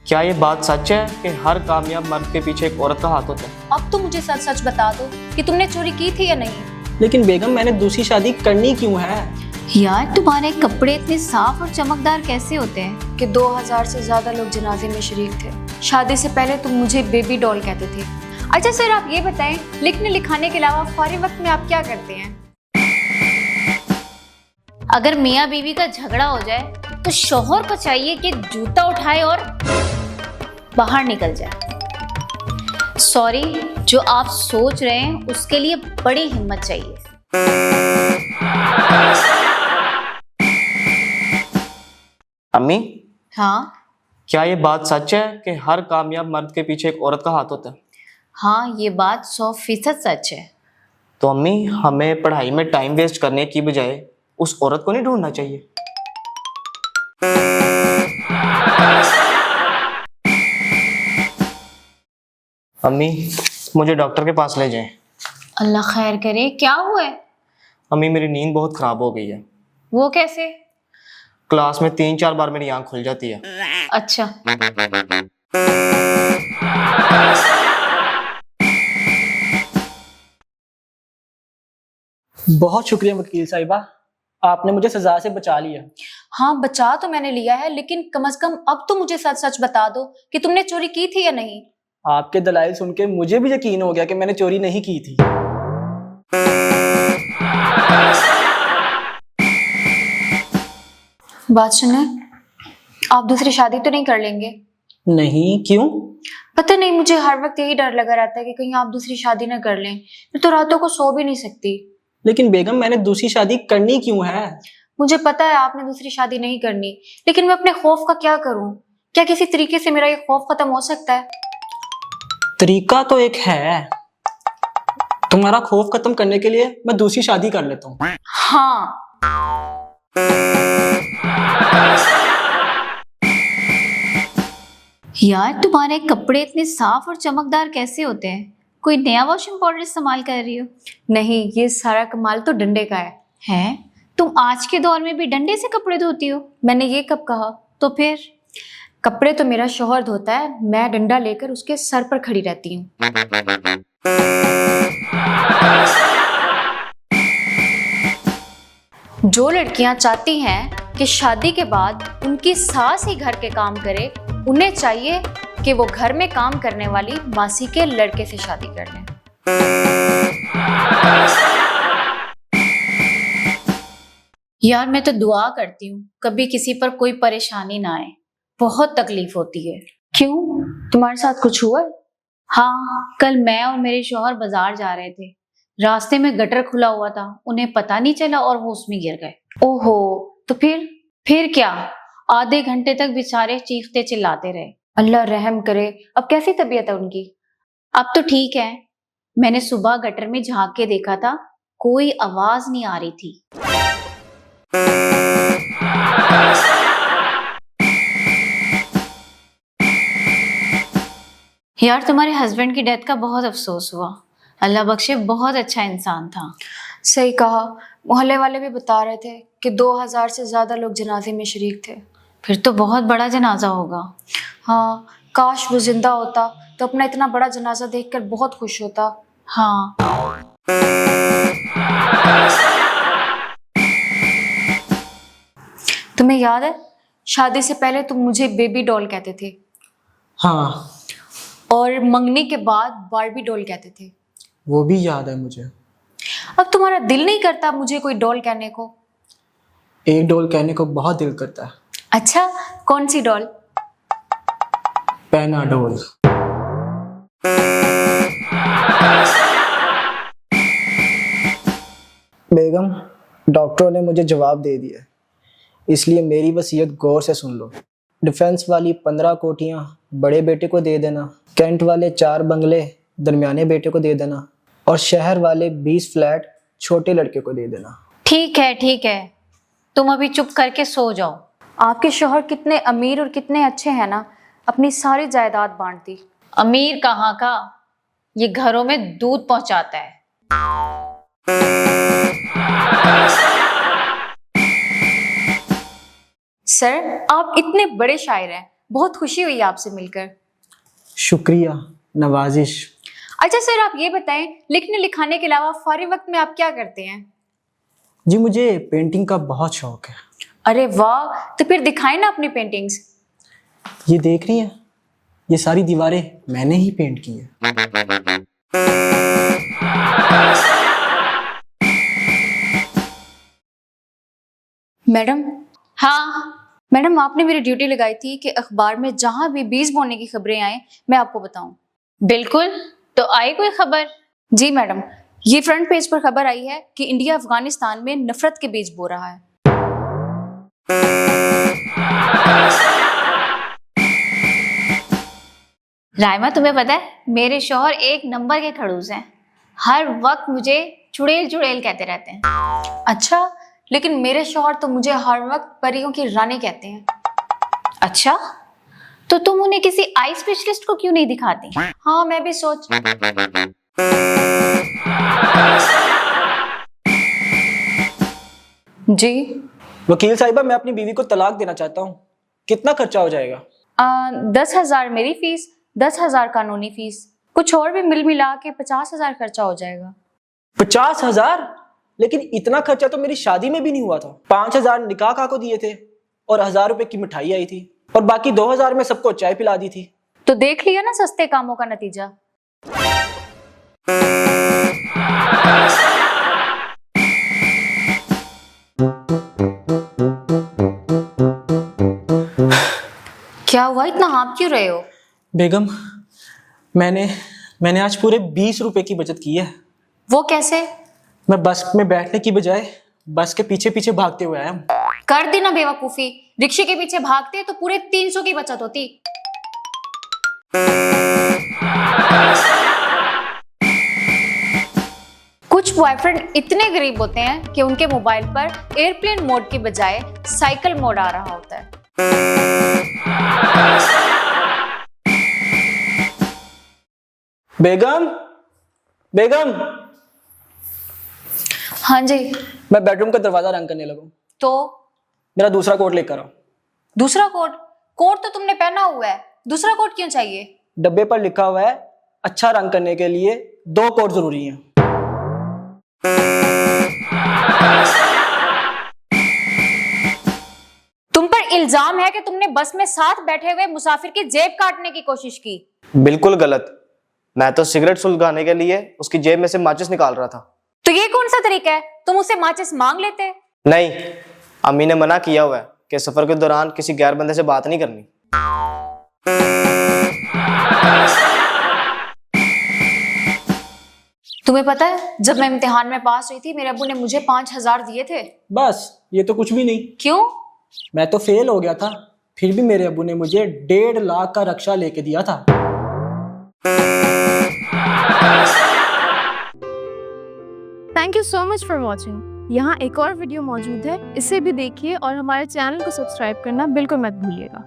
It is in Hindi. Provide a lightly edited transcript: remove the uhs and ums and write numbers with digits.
क्या ये बात सच है कि हर कामयाब मर्द के पीछे एक औरत का हाथ होता है? अब तो मुझे सच सच बता दो कि तुमने चोरी की थी या नहीं। लेकिन बेगम मैंने दूसरी शादी करनी क्यों है? यार तुम्हारे कपड़े इतने साफ और चमकदार कैसे होते हैं कि 2000 से ज्यादा लोग जनाजे में शरीक थे। शादी से पहले तुम मुझे बेबी डॉल कहते थे। अच्छा सर, आप ये बताएं, लिखने लिखाने के अलावा फारिग वक्त में आप क्या करते हैं? अगर मियाँ बीवी का झगड़ा हो जाए तो शौहर को चाहिए कि जूता उठाए और बाहर निकल जाए। सॉरी, जो आप सोच रहे हैं उसके लिए बड़ी हिम्मत चाहिए। अम्मी, हाँ क्या ये बात सच है कि हर कामयाब मर्द के पीछे एक औरत का हाथ होता है? हाँ, ये बात 100% सच है। तो अम्मी, हमें पढ़ाई में टाइम वेस्ट करने की बजाय उस औरत को नहीं ढूंढना चाहिए? अम्मी, मुझे डॉक्टर के पास ले जाएं। अल्लाह खैर करे, क्या हुआ है? अम्मी, मेरी नींद बहुत खराब हो गई है। वो कैसे? क्लास में 3-4 बार मेरी आंख खुल जाती है। अच्छा, बहुत शुक्रिया वकील साहिबा, आपने मुझे सजा से बचा लिया। हाँ बचा तो मैंने लिया है, लेकिन कम से कम अब तो मुझे सच सच बता दो कि तुमने चोरी की थी या नहीं। आपके दलाइल सुन के मुझे भी यकीन हो गया कि मैंने चोरी नहीं की थी। बात सुने, आप दूसरी शादी तो नहीं कर लेंगे? नहीं, क्यों? पता नहीं, मुझे हर वक्त यही डर लगा रहता है कि कहीं आप दूसरी शादी ना कर लें। मैं तो रातों को सो भी नहीं सकती। लेकिन बेगम मैंने दूसरी शादी करनी क्यों है? मुझे पता है आपने दूसरी शादी नहीं करनी, लेकिन मैं अपने खौफ का क्या करूं? क्या किसी तरीके से मेरा ये खौफ खत्म हो सकता है? तरीका तो एक है। तुम्हारा खौफ खत्म करने के लिए मैं दूसरी शादी कर लेता हूँ। हाँ, यार तुम्हारे कपड़े इतने साफ और चमकदार कैसे होते हैं? कोई नया वॉशिंग पाउडर इस्तेमाल कर रही हो? नहीं, ये सारा कमाल तो डंडे का है। हैं? तुम आज के दौर में भी डंडे से कपड़े धोती हो? मैंने ये कब कहा? तो फिर कपड़े तो मेरा शौहर धोता है, मैं डंडा लेकर उसके सर पर खड़ी रहती हूँ। जो लड़कियां चाहती हैं कि शादी के बाद उनकी सास ही घर के काम करे, उन्हें चाहिए कि वो घर में काम करने वाली मासी के लड़के से शादी कर लें। यार मैं तो दुआ करती हूँ कभी किसी पर कोई परेशानी ना आए, बहुत तकलीफ होती है। क्यों, तुम्हारे साथ कुछ हुआ है? हाँ, कल मैं और मेरे शौहर बाजार जा रहे थे। रास्ते में गटर खुला हुआ था, उन्हें पता नहीं चला और वो उसमें गिर गए। ओहो, तो फिर क्या? आधे घंटे तक बेचारे चीखते चिल्लाते रहे। अल्लाह रहम करे। अब कैसी तबीयत है उनकी? अब तो ठीक है। मैंने सुबह गटर में झांक के देखा था, कोई आवाज नहीं आ रही थी। यार तुम्हारे हस्बैंड की डेथ का बहुत अफसोस हुआ। अल्लाह बख्शे, बहुत अच्छा इंसान था। सही कहा, मोहल्ले वाले भी बता रहे थे कि 2000 से ज्यादा लोग जनाजे में शरीक थे। फिर तो बहुत बड़ा जनाजा होगा। हाँ, काश वो जिंदा होता तो अपना इतना बड़ा जनाजा देखकर बहुत खुश होता। हाँ, तुम्हें याद है शादी से पहले तुम मुझे बेबी डॉल कहते थे हाँ, और मंगनी के बाद बारबी डॉल कहते थे। वो भी याद है मुझे। अब तुम्हारा दिल नहीं करता मुझे कोई डॉल कहने को? एक डॉल कहने को बहुत दिल करता है। अच्छा, कौन सी डॉल? पेनाडोल। बेगम, डॉक्टरों ने मुझे जवाब दे दिया, इसलिए मेरी वसीयत गौर से सुन लो। डिफेंस वाली 15 कोठियाँ बड़े बेटे को दे देना, कैंट वाले 4 बंगले दरमियाने बेटे को दे देना और शहर वाले 20 फ्लैट छोटे लड़के को दे देना। ठीक है, तुम अभी चुप करके सो जाओ। आपके शौहर कितने अमीर और कितने अच्छे हैं ना, अपनी सारी जायदाद बांट दी। अमीर कहाँ का, ये घरों में दूध पहुंचाता है। सर, आप इतने बड़े शायर हैं, बहुत खुशी हुई आपसे मिलकर। शुक्रिया, नवाजिश। अच्छा सर, आप ये बताएं, लिखने लिखाने के अलावा फारिग वक्त में आप क्या करते हैं? जी मुझे पेंटिंग का बहुत शौक है। अरे वाह, तो फिर दिखाएं ना अपनी पेंटिंग्स। ये देख रही हैं, ये सारी दीवारें मैंने ही पेंट की है। मैडम। हाँ मैडम, आपने मेरी ड्यूटी लगाई थी कि अखबार में जहां भी बीज बोने की खबरें आए मैं आपको बताऊं। बिल्कुल, तो आई कोई खबर? जी मैडम, ये फ्रंट पेज पर खबर आई है कि इंडिया अफगानिस्तान में नफरत के बीज बो रहा है। राइमा, तुम्हें पता है मेरे शौहर एक नंबर के खड़ूस हैं, हर वक्त मुझे चुड़ैल चुड़ैल कहते रहते हैं। अच्छा, लेकिन मेरे शौहर तो मुझे हर वक्त परियों की रानी कहते हैं। अच्छा, तो तुम उन्हें किसी आई स्पेशलिस्ट को क्यों नहीं दिखाती? हाँ मैं भी सोच। जी वकील साहिबा, मैं अपनी बीवी को तलाक देना चाहता हूँ, कितना खर्चा हो जाएगा? 10,000 मेरी फीस, 10,000 कानूनी फीस, कुछ और भी मिल मिला के 50,000 खर्चा हो जाएगा। 50,000? लेकिन इतना खर्चा तो मेरी शादी में भी नहीं हुआ था। 5,000 निकाह का को दिए थे और 1,000 रुपए की मिठाई आई थी और बाकी 2,000 में सबको चाय पिला दी थी। तो देख लिया ना सस्ते कामों का नतीजा। क्या हुआ, इतना हाँफ क्यों रहे हो? बेगम, मैंने आज पूरे 20 रुपए की बचत की है। वो कैसे? मैं बस में बैठने की बजाय बस के पीछे पीछे भागते हुए आया हूँ। कर देना बेवकूफी, रिक्शे के पीछे भागते तो पूरे 300 की बचत होती। कुछ बॉयफ्रेंड इतने गरीब होते हैं कि उनके मोबाइल पर एयरप्लेन मोड की बजाय साइकिल मोड आ रहा होता है। बेगम, बेगम। हाँ जी। मैं बेडरूम का दरवाजा रंग करने लगा। तो मेरा दूसरा कोट लेकर आओ। दूसरा कोट? कोट तो तुमने पहना हुआ है, दूसरा कोट क्यों चाहिए? डब्बे पर लिखा हुआ है अच्छा रंग करने के लिए 2 कोट जरूरी हैं। तुम पर इल्जाम है कि तुमने बस में साथ बैठे हुए मुसाफिर की जेब काटने की कोशिश की। बिल्कुल गलत। मैं तो सिगरेट सुलगाने के लिए उसकी जेब में से माचिस निकाल रहा था। तो ये कौन सा तरीका है? तुम उससे माचिस मांग लेते। नहीं, अम्मी ने मना किया हुआ है कि सफर के दौरान किसी गैर बंदे से बात नहीं करनी। तुम्हें पता है, जब मैं इम्तिहान में पास हुई थी मेरे अब्बू ने मुझे 5,000 दिए थे। बस, ये तो कुछ भी नहीं। क्यों? मैं तो फेल हो गया था, फिर भी मेरे अब्बू ने मुझे 1.5 लाख का रक्षा लेके दिया था। Thank you so much for watching. यहाँ एक और वीडियो मौजूद है, इसे भी देखिए और हमारे चैनल को सब्सक्राइब करना बिल्कुल मत भूलिएगा।